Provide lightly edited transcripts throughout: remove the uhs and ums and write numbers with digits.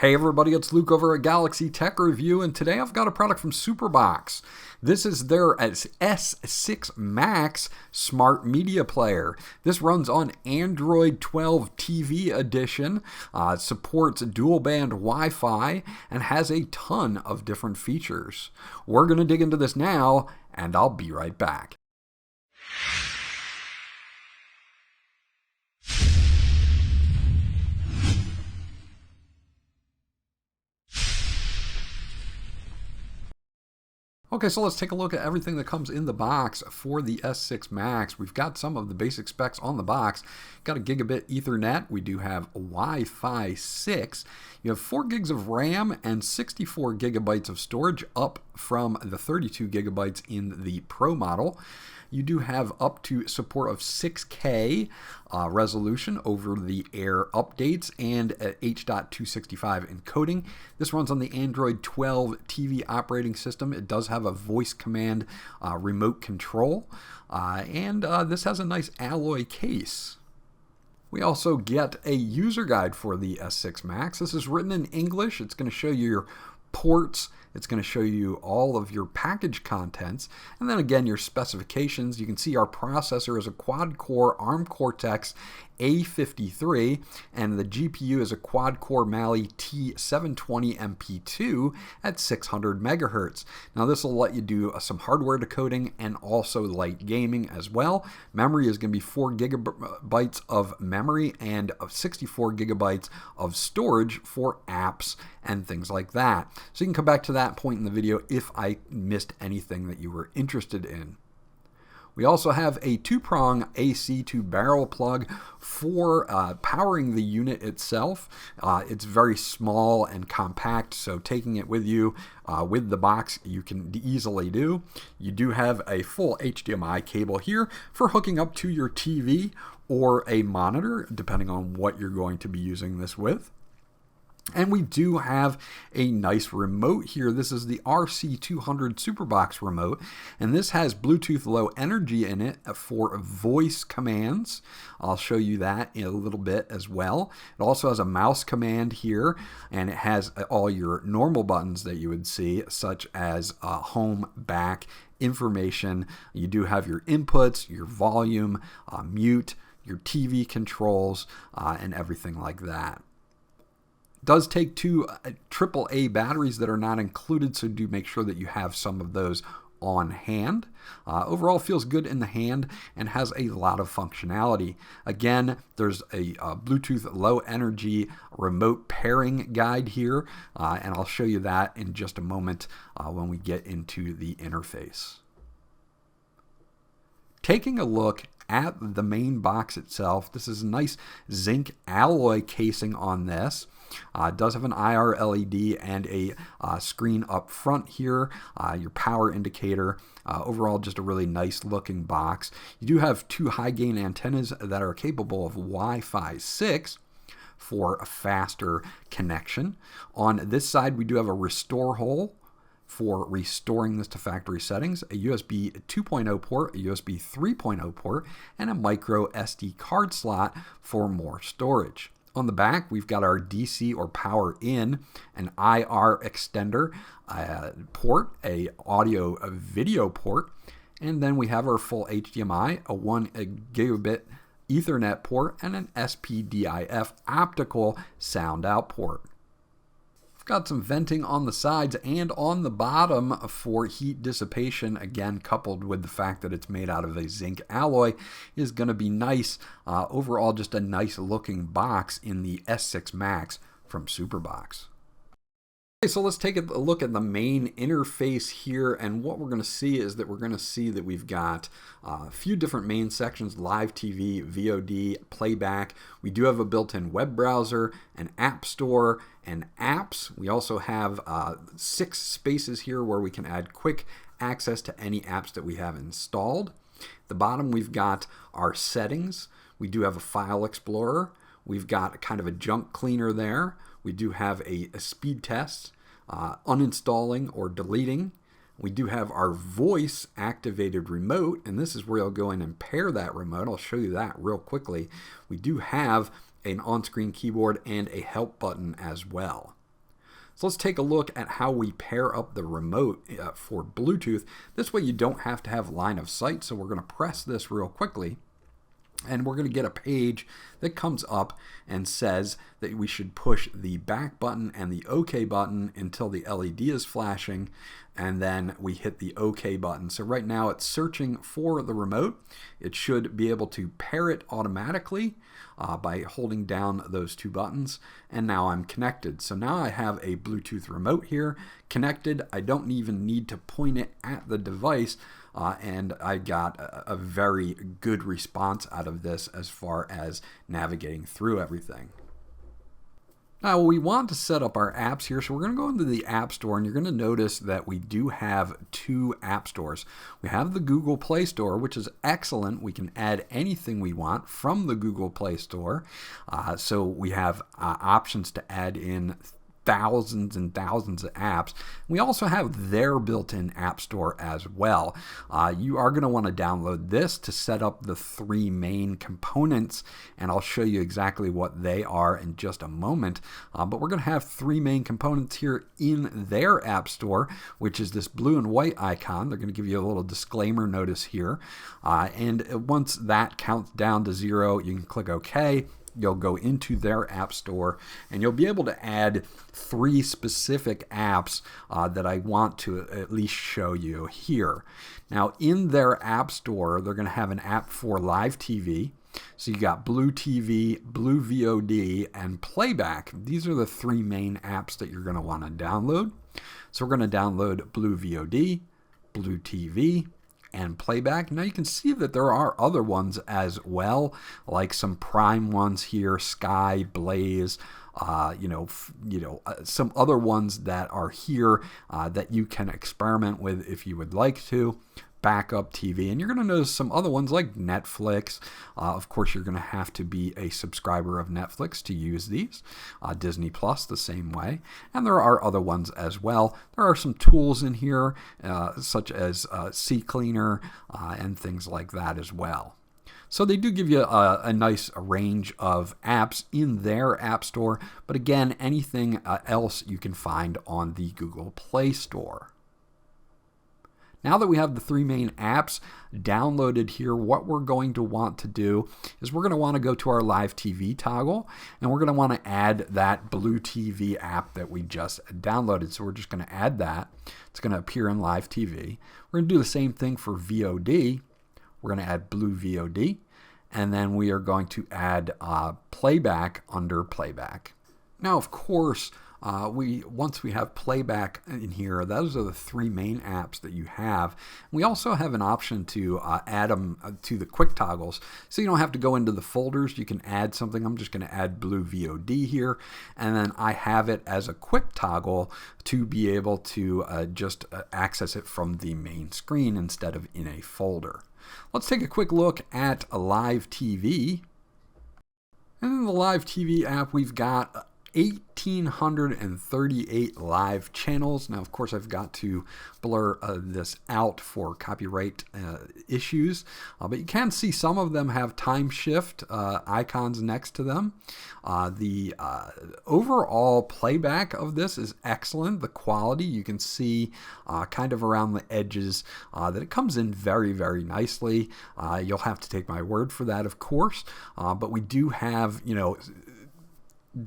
Hey everybody, it's Luke over at Galaxy Tech Review, and today I've got a product from SuperBox. This is their S6 Max smart media player. This runs on Android 12 TV edition, supports dual band Wi-Fi, and has a ton of different features. We're going to dig into this now, and I'll be right back. Okay, so let's take a look at everything that comes in the box for the S6 Max. We've got some of the basic specs on the box. Got a gigabit Ethernet. We do have Wi-Fi 6. You have 4 gigs of RAM and 64 gigabytes of storage, up from the 32 gigabytes in the Pro model. You do have up to support of 6K resolution over the air updates and H.265 encoding. This runs on the Android 12 TV operating system. It does have a voice command remote control, and this has a nice alloy case. We also get a user guide for the S6 Max. This is written in English. It's going to show you your ports. It's going to show you all of your package contents, and then again your specifications. You can see our processor is a quad-core ARM Cortex A53, and the GPU is a quad-core Mali T720 MP2 at 600 megahertz. Now this will let you do some hardware decoding and also light gaming as well. Memory is going to be 4 gigabytes of memory and 64 gigabytes of storage for apps and things like that. So you can come back to that point in the video if I missed anything that you were interested in. We also have a 2-prong AC to barrel plug for powering the unit itself. It's very small and compact, so taking it with you with the box you can easily do. You do have a full HDMI cable here for hooking up to your TV or a monitor, depending on what you're going to be using this with. And we do have a nice remote here. This is the RC200 SuperBox remote, and this has Bluetooth Low Energy in it for voice commands. I'll show you that in a little bit as well. It also has a mouse command here, and it has all your normal buttons that you would see, such as home, back, information. You do have your inputs, your volume, mute, your TV controls, and everything like that. Does take 2 AAA batteries that are not included, so do make sure that you have some of those on hand. Overall feels good in the hand and has a lot of functionality. Again, there's a Bluetooth Low Energy remote pairing guide here, and I'll show you that in just a moment when we get into the interface. Taking a look at the main box itself, this is a nice zinc alloy casing on this. It does have an IR LED and a screen up front here, your power indicator. Overall, just a really nice looking box. You do have 2 high gain antennas that are capable of Wi-Fi 6 for a faster connection. On this side, we do have a restore hole for restoring this to factory settings, a USB 2.0 port, a USB 3.0 port, and a micro SD card slot for more storage. On the back, we've got our DC or power in, an IR extender port, a audio video port, and then we have our full HDMI, a 1 gigabit Ethernet port, and an SPDIF optical sound out port. Got some venting on the sides and on the bottom for heat dissipation, again coupled with the fact that it's made out of a zinc alloy is going to be nice. Overall, just a nice looking box in the S6 Max from SuperBox. Okay, so let's take a look at the main interface here, and what we're going to see is that we've got a few different main sections: live TV, VOD, playback. We do have a built-in web browser, an app store, and apps. We also have 6 spaces here where we can add quick access to any apps that we have installed. At the bottom, we've got our settings. We do have a file explorer. We've got kind of a junk cleaner there. We do have a speed test, uninstalling or deleting. We do have our voice activated remote, and this is where I'll go in and pair that remote. I'll show you that real quickly. We do have an on-screen keyboard and a help button as well. So let's take a look at how we pair up the remote for Bluetooth. This way you don't have to have line of sight. So we're going to press this real quickly. And we're going to get a page that comes up and says that we should push the back button and the OK button until the LED is flashing, and then we hit the OK button. So right now it's searching for the remote. It should be able to pair it automatically by holding down those two buttons, and now I'm connected. So now I have a Bluetooth remote here connected. I don't even need to point it at the device. And I got a very good response out of this as far as navigating through everything. Now we want to set up our apps here, so we're going to go into the App Store, and you're going to notice that we do have two app stores. We have the Google Play Store, which is excellent. We can add anything we want from the Google Play Store. So we have options to add in thousands and thousands of apps. We also have their built-in app store as well. You are going to want to download this to set up the three main components, and I'll show you exactly what they are in just a moment. But we're going to have three main components here in their app store, which is this blue and white icon. They're going to give you a little disclaimer notice here. And once that counts down to 0, you can click OK. You'll go into their app store, and you'll be able to add three specific apps that I want to at least show you here. Now, in their app store, they're going to have an app for live TV. So you got Blue TV, Blue VOD, and Playback. These are the three main apps that you're going to want to download. So we're going to download Blue VOD, Blue TV, and Playback. Now you can see that there are other ones as well, like some Prime ones here, Sky, Blaze, some other ones that are here that you can experiment with if you would like to. Backup TV, and you're going to notice some other ones like Netflix. Of course, you're going to have to be a subscriber of Netflix to use these. Disney Plus the same way, and there are other ones as well. There are some tools in here such as CCleaner and things like that as well. So they do give you a nice range of apps in their app store, but again, anything else you can find on the Google Play Store. Now that we have the three main apps downloaded here, what we're going to want to do is we're going to want to go to our live TV toggle, and we're going to want to add that Blue TV app that we just downloaded. So we're just going to add that. It's going to appear in live TV. We're going to do the same thing for VOD. We're going to add Blue VOD, and then we are going to add Playback under Playback. Now, of course, once we have Playback in here, those are the three main apps that you have. We also have an option to add them to the quick toggles, so you don't have to go into the folders. You can add something. I'm just going to add Blue VOD here, and then I have it as a quick toggle to be able to just access it from the main screen instead of in a folder. Let's take a quick look at a live TV. And in the live TV app, we've got 1,838 live channels. Now, of course, I've got to blur this out for copyright issues, but you can see some of them have time shift icons next to them. The overall playback of this is excellent. The quality, you can see kind of around the edges that it comes in very, very nicely. You'll have to take my word for that, of course, but we do have,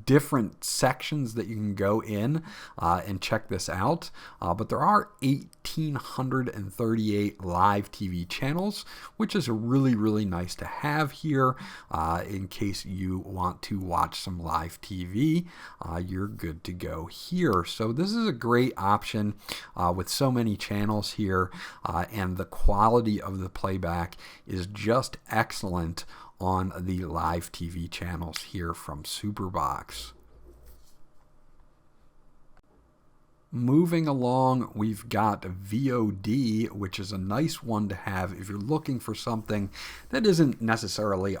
different sections that you can go in and check this out, but there are 1,838 live TV channels, which is really, really nice to have here in case you want to watch some live TV. You're good to go here. So this is a great option with so many channels here, and the quality of the playback is just excellent on the live TV channels here from SuperBox. Moving along, we've got VOD, which is a nice one to have if you're looking for something that isn't necessarily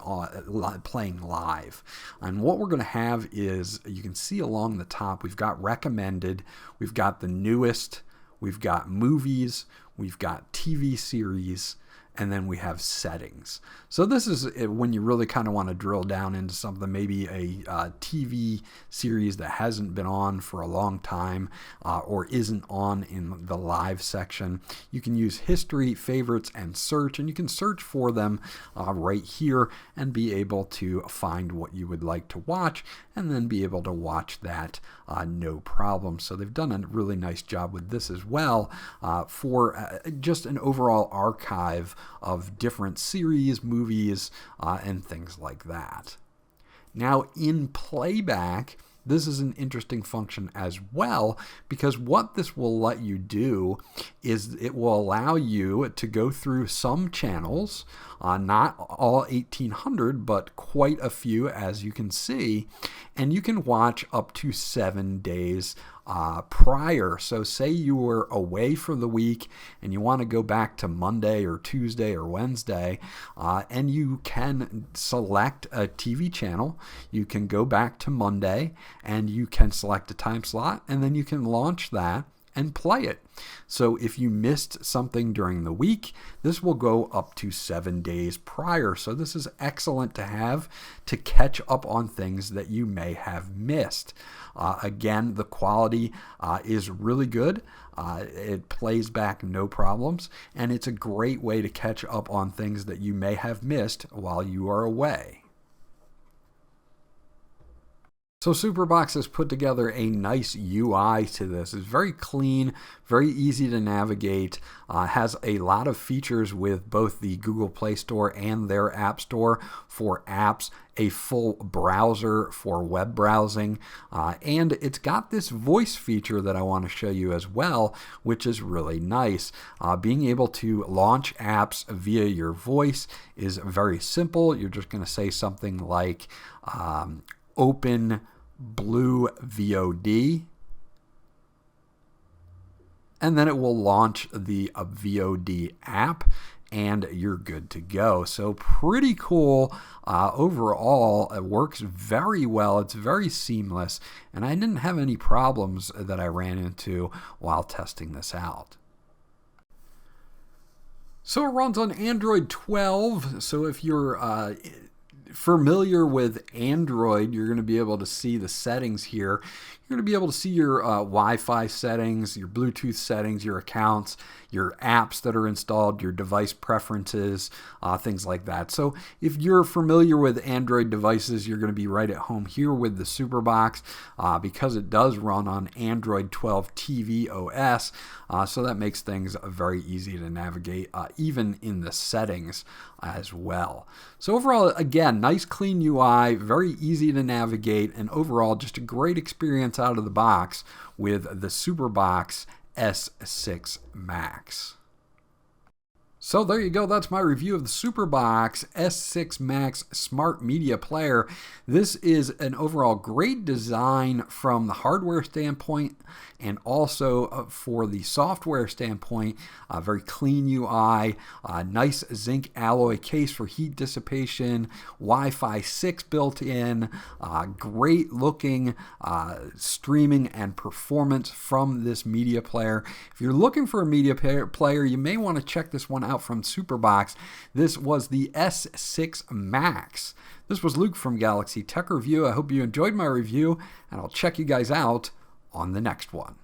playing live. And what we're going to have is, you can see along the top, we've got recommended, we've got the newest, we've got movies, we've got TV series, and then we have settings. So this is when you really kind of want to drill down into something, maybe a TV series that hasn't been on for a long time or isn't on in the live section. You can use history, favorites, and search, and you can search for them right here and be able to find what you would like to watch and then be able to watch that no problem. So they've done a really nice job with this as well for just an overall archive of different series, movies, and things like that. Now in playback, this is an interesting function as well, because what this will let you do is it will allow you to go through some channels, not all 1800, but quite a few, as you can see, and you can watch up to 7 days prior. So say you were away for the week and you want to go back to Monday or Tuesday or Wednesday, and you can select a TV channel. You can go back to Monday and you can select a time slot, and then you can launch that and play it. So if you missed something during the week, this will go up to 7 days prior. So this is excellent to have to catch up on things that you may have missed. Again, the quality is really good. It plays back no problems, and it's a great way to catch up on things that you may have missed while you are away. So SuperBox has put together a nice UI to this. It's very clean, very easy to navigate, has a lot of features with both the Google Play Store and their App Store for apps, a full browser for web browsing, and it's got this voice feature that I want to show you as well, which is really nice. Being able to launch apps via your voice is very simple. You're just going to say something like open Blue VOD, and then it will launch the VOD app, and you're good to go. So pretty cool. Overall, it works very well. It's very seamless, and I didn't have any problems that I ran into while testing this out. So it runs on Android 12. So if you're familiar with Android, you're going to be able to see the settings here. You're going to be able to see your Wi-Fi settings, your Bluetooth settings, your accounts, your apps that are installed, your device preferences, things like that. So if you're familiar with Android devices, you're going to be right at home here with the SuperBox because it does run on Android 12 TV OS. So that makes things very easy to navigate, even in the settings as well. So overall, again, nice clean UI, very easy to navigate, and overall just a great experience out of the box with the SuperBox S6 Max. So there you go. That's my review of the SuperBox S6 Max Smart Media Player. This is an overall great design from the hardware standpoint and also for the software standpoint. Very clean UI, nice zinc alloy case for heat dissipation, Wi-Fi 6 built in, great looking streaming and performance from this media player. If you're looking for a media player, you may want to check this one out from SuperBox. This was the S6 Max. This was Luke from Galaxy Tech Review. I hope you enjoyed my review, and I'll check you guys out on the next one.